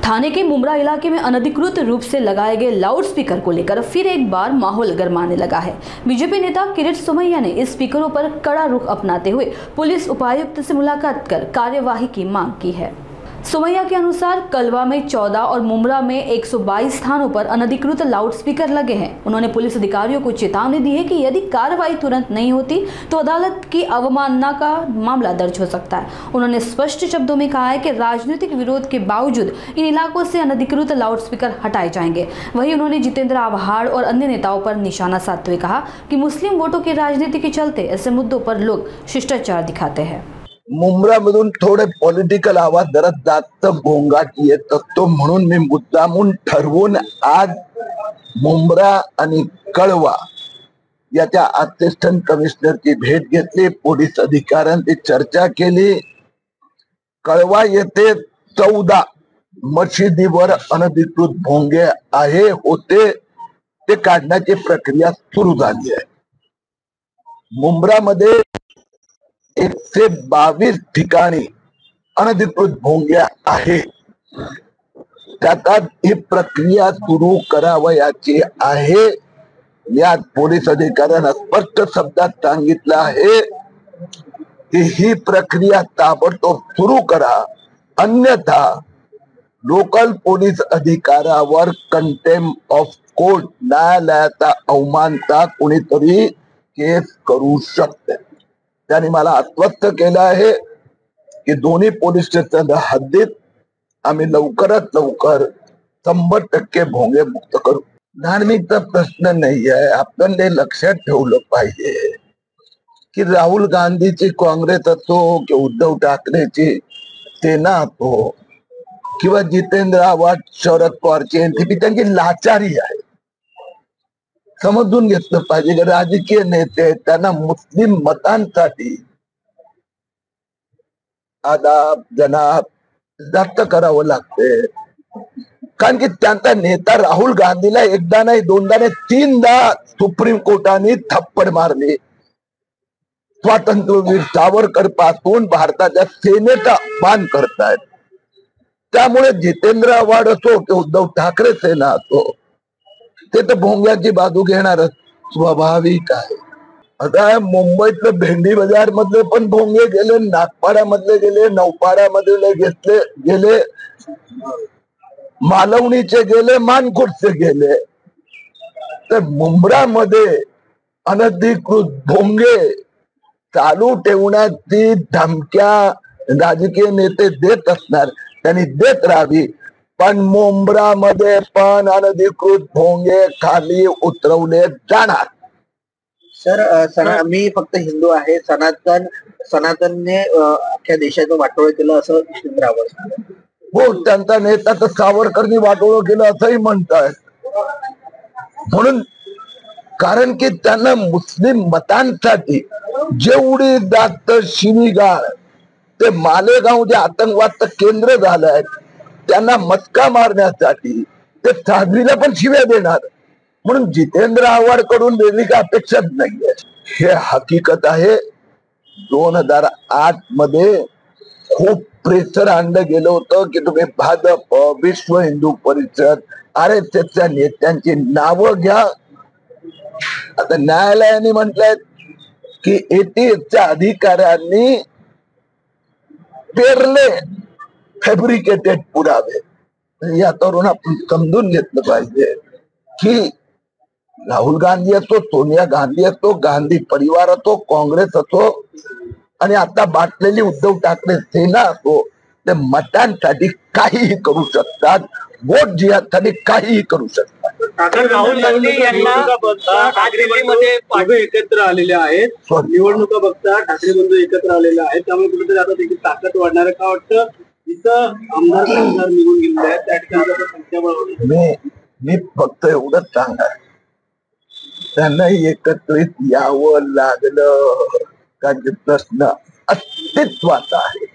थाने के मुमरा इलाके में अनधिकृत रूप से लगाए गए लाउड स्पीकर को लेकर फिर एक बार माहौल गरमाने लगा है। बीजेपी नेता किरीट सोमैया ने इस स्पीकरों पर कड़ा रुख अपनाते हुए पुलिस उपायुक्त से मुलाकात कर कार्यवाही की मांग की है। सोमैया के अनुसार कलवा में 14 और मुमरा में 122 स्थानों पर अनधिकृत लाउड स्पीकर लगे हैं। उन्होंने पुलिस अधिकारियों को चेतावनी दी है कि यदि कार्रवाई तुरंत नहीं होती तो अदालत की अवमानना का मामला दर्ज हो सकता है। उन्होंने स्पष्ट शब्दों में कहा है कि राजनीतिक विरोध के बावजूद इन इलाकों से अनधिकृत लाउड स्पीकर हटाए जाएंगे। वहीं उन्होंने जितेंद्र आव्हाड और अन्य नेताओं पर निशाना साधते हुए कहा कि मुस्लिम वोटों की राजनीति के चलते ऐसे मुद्दों पर लोग शिष्टाचार दिखाते हैं। मुंब्रा मधून थोडे पॉलिटिकल आवाज जरा जास्त गोंगाट येत असतो म्हणून मी मुद्दामून ठरवून आज मुंब्रा आणि कळवा याच्या असिस्टंट कमिशनरची भेट घेतली, पोलीस अधिकाऱ्यांची चर्चा केली। कळवा येथे 14 मशिदीवर अनधिकृत भोंगे आहे होते ते काढण्याची प्रक्रिया सुरू झाली आहे। मुंब्रा मध्ये 122 ठिकाणी अनधिकृत भोंग्या आहे। त्यात ही प्रक्रिया सुरू करावयाची आहे। यात पोलीस अधिकाऱ्यांना स्पष्ट शब्दात सांगितलं आहे की ही प्रक्रिया ताबडतोब सुरू करा, अन्यथा लोकल पोलीस अधिकाऱ्यावर कंटेम्प्ट ऑफ कोर्ट न्यायालयाचा अवमानता कोणीतरी केस करू शकते। त्यांनी मला आश्वस्त केलं आहे की दोन्ही पोलीस स्टेशन हद्दीत आम्ही लवकरात लवकर 100% भोंगे मुक्त करू। धार्मिकचा प्रश्न नाही आहे। आपण हे लक्षात ठेवलं पाहिजे की राहुल गांधीची काँग्रेस असो की उद्धव ठाकरेची सेना असो किंवा जितेंद्र आव्हाड शरद पवारची एनसीपी त्यांची लाचारी आहे। समजून घेतलं पाहिजे की राजकीय नेते त्यांना मुस्लिम मतांसाठी आदाब जनाब जास्त करावं लागते, कारण की त्यांचा नेता राहुल गांधीला एकदा नाही दोनदा नाही 3दा सुप्रीम कोर्टाने थप्पड मारली। स्वातंत्र्यवीर सावरकर पासून भारताच्या सेनेचा अपमान करतायत। त्यामुळे जितेंद्र आव्हाड असो की उद्धव ठाकरे सेना असो ते तर भोंग्याची बाजू घेणारच, स्वाभाविक आहे। आता मुंबईतलं भेंडी बाजार मधले पण भोंगे गेले, नागपाडा मधले गेले, नौपाडा मधले गेले, मालवणीचे गेले, मानखुर्दचे गेले। तर मुंब्रा मध्ये अनधिकृत भोंगे चालू ठेवण्याची धमक्या राजकीय नेते देत असणार, त्यांनी देत राहावी, पण मुंब्रा मध्ये पण अनधिकृत भोंगे खाली उतरवले जाणार। सर मी फक्त हिंदू आहे, सनातनने अख्ख्या देशाचं वाटोळं केलं असं जितेंद्र आव्हाड हो, त्यांचा नेता तर सावरकरनी वाटोळं केलं असंही म्हणतायत। म्हणून कारण की त्यांना मुस्लिम मतांसाठी जेवढी जास्त शिवीगाळ ते मालेगाव जे आतंकवादचं केंद्र झालंय त्यांना मस्का मारण्यासाठी ते साध्वीला पण शिव्या देणार। म्हणून जितेंद्र आव्हाड कडून वेगळी काही अपेक्षाच नाहीये। हे हकीकत आहे। 2008 मध्ये खूप प्रेशर आणलं गेलं होतं की तुम्ही भाजप, विश्व हिंदू परिषद, RSSच्या नेत्यांची नावं घ्या। आता न्यायालयाने म्हटलंय की ATFच्या अधिकाऱ्यांनी पेरले फॅब्रिकेटेड पुरावे। यावरून आपण समजून घेतलं पाहिजे की राहुल गांधी असो, सोनिया गांधी असो, गांधी परिवार असो, काँग्रेस असो आणि आता बाटलेली उद्धव ठाकरे सेना असो, ते मतांसाठी काहीही करू शकतात, वोट जिहादसाठी काहीही करू शकतात। राहुल गांधी यांना ठाकरेमध्ये एकत्र आलेले आहेत, निवडणुका बघता ठाकरे बंधू एकत्र आलेले आहेत, त्यामुळे कुठेतरी आता त्याची ताकद वाढणार का वाटतं? इथं आमदार खासदार निघून गेलेले आहेत, त्या ठिकाणी संख्याबळ मी फक्त एवढंच सांगणार, त्यांना एकत्रित यावं लागलं का प्रश्न अस्तित्वाचा आहे।